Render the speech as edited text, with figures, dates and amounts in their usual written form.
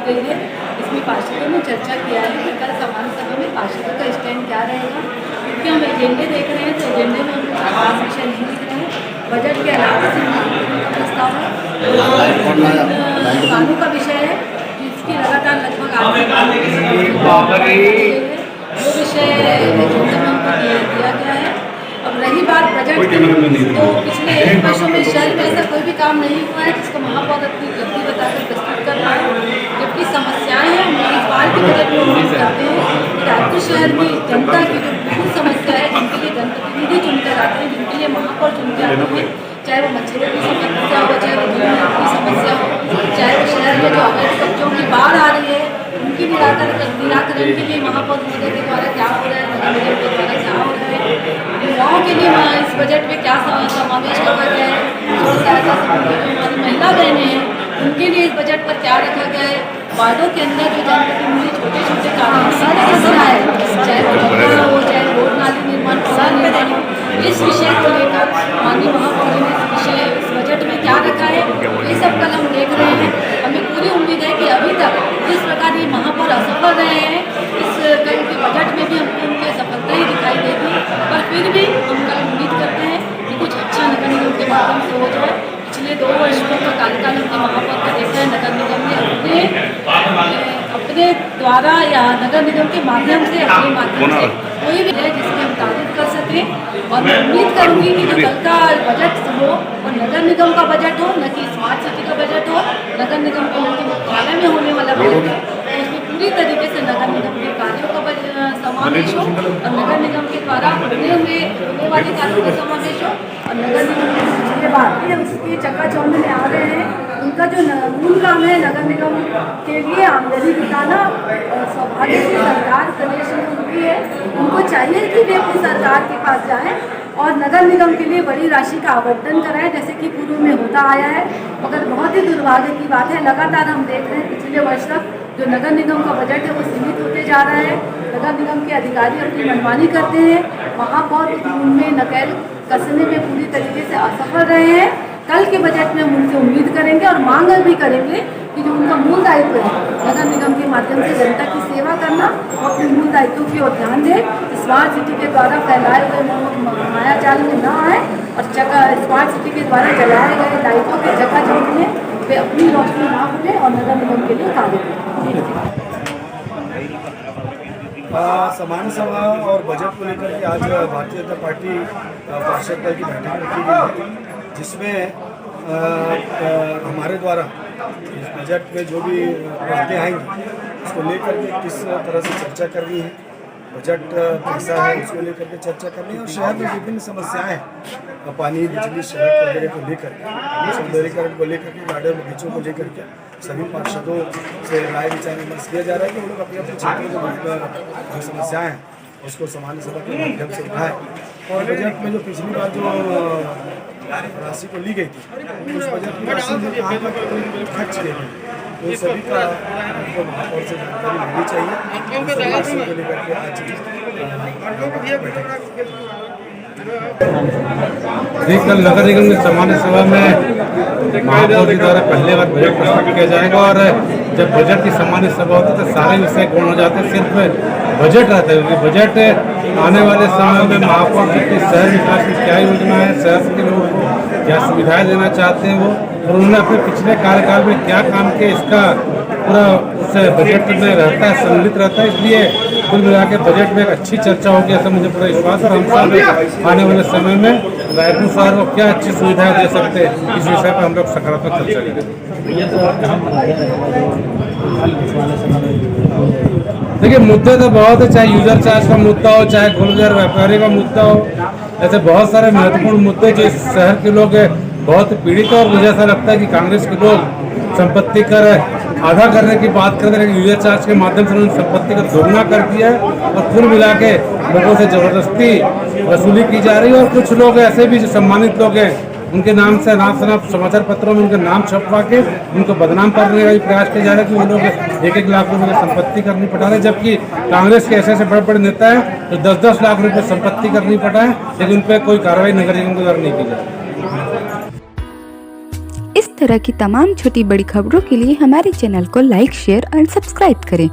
गई है। इसमें पार्षदों ने चर्चा किया है कि कल सामान्य सभा में पार्षदों का स्टैंड क्या रहेगा, क्योंकि हम एजेंडे देख रहे हैं तो एजेंडे में हम खास विषय नहीं दिख रहे हैं। बजट के अलावा से प्रस्ताव है, कानून का विषय है जिसकी लगातार लगभग वो विषय एजेंडे में हमको दिया गया है। अब रही बात बजट की, तो पिछले 1 वर्षों में शहर में ऐसा कोई भी काम नहीं हुआ है जिसको महापौर अपनी उपलब्धि बताकर प्रस्तुत कर पाए, जबकि समस्याएं हैं। हम इस बार के बजट में उम्मीद करते हैं कि रायपुर शहर की जनता की जो मूल समस्या है, जिनके लिए जनप्रतिनिधि चुनकर आते हैं, जिनके लिए महापौर चुनकर आते हैं, चाहे वो मच्छरों की समस्या हो, चाहे वो की समस्या हो, चाहे वो शहर में जो अवैध कब्जों की बाढ़ आ रही है उनकी निराकरण के लिए महापौर महोदय के द्वारा क्या हो रहा है, नगर निगम के द्वारा क्या हो रहा है, युवाओं के लिए इस बजट में क्या समावेश रखा गया है, स्वयं सहायता समूह की जो हमारी महिला बहनें हैं उनके लिए इस बजट पर क्या रखा गया है, वार्डों के अंदर जो जनप्रतिनिधि छोटे छोटे काम समस्या है, चाहे वो जगह हो, चाहे रोड नाली निर्माण, पुल निर्माण हो, इस विषय को लेकर माननीय महापौर ने इस बजट में क्या रखा है, ये सब कल हम देख रहे हैं। हमें पूरी उम्मीद है कि अभी तक जिस प्रकार ये महापौर असफल रहे हैं, इस कल के बजट में भी हमको उनकी सफलता ही दिखाई देगी, पर फिर भी हम कल उम्मीद करते हैं कि कुछ अच्छा नगर निगम के माध्यम से हो जाए। पिछले 2 वर्षों का कार्यकाल हमने महापौर का देखा है, नगर निगम ने अपने द्वारा या नगर निगम के माध्यम से अपने माध्यम से कोई भी है जिसमें हम तारीफ कर सकें। और मैं उम्मीद करूँगी कि जो कल का बजट हो और नगर निगम का बजट हो, न कि स्मार्ट सिटी का बजट हो, नगर निगम के मुख्यालय में होने वाला बजट है, तो उसमें पूरी तरीके से नगर निगम के कार्यों का समावेश हो और नगर निगम के द्वारा होने वाले कार्यों का समावेश हो। और नगर निगम के बाद उसकी चकाचौंध में आ रहे हैं, उनका जो मूल काम है नगर निगम के लिए आमदनी जुटाना, और सौभाग्य की सरकार प्रदेश में उनकी है, उनको चाहिए कि वे अपनी सरकार के पास जाएं और नगर निगम के लिए बड़ी राशि का आवंटन कराएं, जैसे कि पूर्व में होता आया है। मगर बहुत ही दुर्भाग्य की बात है, लगातार हम देख रहे हैं पिछले वर्ष तक जो नगर निगम का बजट है वो सीमित होते जा रहा है। नगर निगम के अधिकारी अपनी मनमानी करते हैं, महापौर उनमें नकेल कसने में पूरी तरीके से असफल रहे हैं। कल के बजट में हम उनसे उम्मीद करेंगे और मांग भी करेंगे कि जो उनका मूल दायित्व है नगर निगम के माध्यम से जनता की सेवा करना, वो अपने मूल दायित्वों की ओर ध्यान दें, स्मार्ट सिटी के द्वारा फैलाए हुए मायाजाल में न आए और स्मार्ट सिटी के द्वारा चलाए गए दायित्वों के चकाचौंध में वे अपनी रोशनी ना भूलें और नगर निगम के लिए कार्य करें। सामान्य सभा और बजट को लेकर के आज भारतीय जनता पार्टी पार्षद दल की बैठक रखी गई है, जिसमें हमारे द्वारा इस बजट में जो भी बातें आएंगी उसको लेकर के किस तरह से चर्चा करनी है, बजट कैसा है उसको लेकर के चर्चा करनी है, और शहर में विभिन्न समस्याएं हैं, पानी, बिजली, सड़क वगैरह को लेकर के, सौंदर्यीकरण को लेकर के, गार्डन बगीचों को लेकर के सभी पार्षदों से राय विचार विमर्श किया जा रहा है कि वो लोग अपने अपने क्षेत्रों को जो समस्याएं हैं उसको सामान्य सभा के माध्यम से उठाएं। और बजट में जो पिछली बार जो राशि को ली गई थी उस बजट की राशि में कहाँ पर खर्च किए गए, तो सभी का हमको महापौर से जानकारी मिलनी चाहिए। को लेकर के आज कल नगर निगम की सामान्य सभा में महापौर जी द्वारा पहले बार बजट प्रस्तुत किया जाएगा, और जब बजट की सामान्य सभा होती है तो सारे विषय गौण हो जाते हैं, सिर्फ बजट रहता है, क्योंकि बजट आने वाले समय में महापौर जी की शहर विकास की क्या योजना है, शहर के लोगों को क्या सुविधाएं देना चाहते हैं वो, और उन्होंने अपने पिछले कार्यकाल में क्या काम किया इसका पूरा उस बजट में रहता है, सम्मिलित रहता है। इसलिए कुल मिला के बजट में एक अच्छी चर्चा होगी ऐसा मुझे पूरा विश्वास है। और हम सब आने वाले समय में रायपुर शहर को क्या अच्छी सुविधाएं दे सकते हैं इस विषय पर हम लोग सकारात्मक चर्चा करेंगे। देखिए, मुद्दे तो बहुत है, चाहे यूजर चार्ज का मुद्दा हो, चाहे गुलजार व्यापारी का मुद्दा हो, ऐसे बहुत सारे महत्वपूर्ण मुद्दे जो इस शहर के लोग बहुत पीड़ित है। और मुझे ऐसा लगता है कि कांग्रेस के लोग संपत्ति कर आधा करने की बात करते हैं, यूजर चार्ज के माध्यम से उन्होंने संपत्ति का दोगुना कर दिया है और कुल मिला के लोगों से जबरदस्ती वसूली की जा रही है। और कुछ लोग ऐसे भी जो सम्मानित लोग हैं उनके नाम से समाचार पत्रों में उनके नाम छपवा के उनको बदनाम करने का प्रयास किया जा रहा है कि वो लोग 1-1 लाख रुपए की संपत्ति करनी पटा रहे, जबकि कांग्रेस के ऐसे बड़े बड़े नेता हैं जो 10-10 लाख रुपए संपत्ति करनी पटा है, लेकिन उन पर कोई कार्रवाई नगर निगम के द्वारा नहीं की जाती। इस तरह की तमाम छोटी बड़ी खबरों के लिए हमारे चैनल को लाइक, शेयर और सब्सक्राइब करें।